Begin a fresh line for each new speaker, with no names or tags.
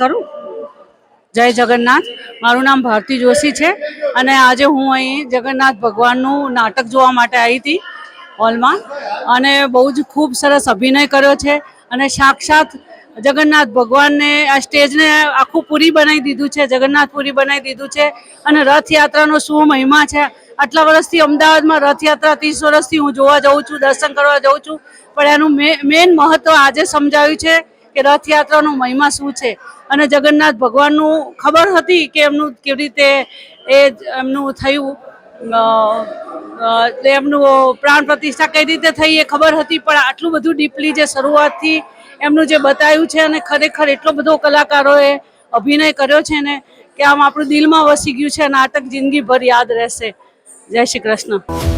કરું જય જગન્નાથ। મારું નામ ભારતી જોશી છે અને આજે હું અહીં જગન્નાથ ભગવાનનું નાટક જોવા માટે આવી હતી હોલમાં અને બહુ જ ખૂબ સરસ અભિનય કર્યો છે અને સાક્ષાત જગન્નાથ ભગવાનને આ સ્ટેજને આખું પૂરી બનાવી દીધું છે, જગન્નાથપુરી બનાવી દીધું છે અને રથયાત્રાનો શું મહિમા છે। આટલા વર્ષથી અમદાવાદમાં રથયાત્રા 30 વર્ષથી હું જોવા જાઉં છું, દર્શન કરવા જાઉં છું, પણ એનું મેઇન મહત્વ આજે સમજાવ્યું છે કે રથયાત્રાનો મહિમા શું છે અને જગન્નાથ ભગવાનનું ખબર હતી કે એમનું કેવી રીતે એમનું થયું, એમનું પ્રાણ પ્રતિષ્ઠા કઈ રીતે થઈ એ ખબર હતી, પણ આટલું બધું ડીપલી જે શરૂઆતથી એમનું જે બતાવ્યું છે અને ખરેખર એટલો બધો કલાકારોએ અભિનય કર્યો છે ને કે આમ આપણું દિલમાં વસી ગયું છે। નાટક જિંદગીભર યાદ રહેશે। જય શ્રી કૃષ્ણ।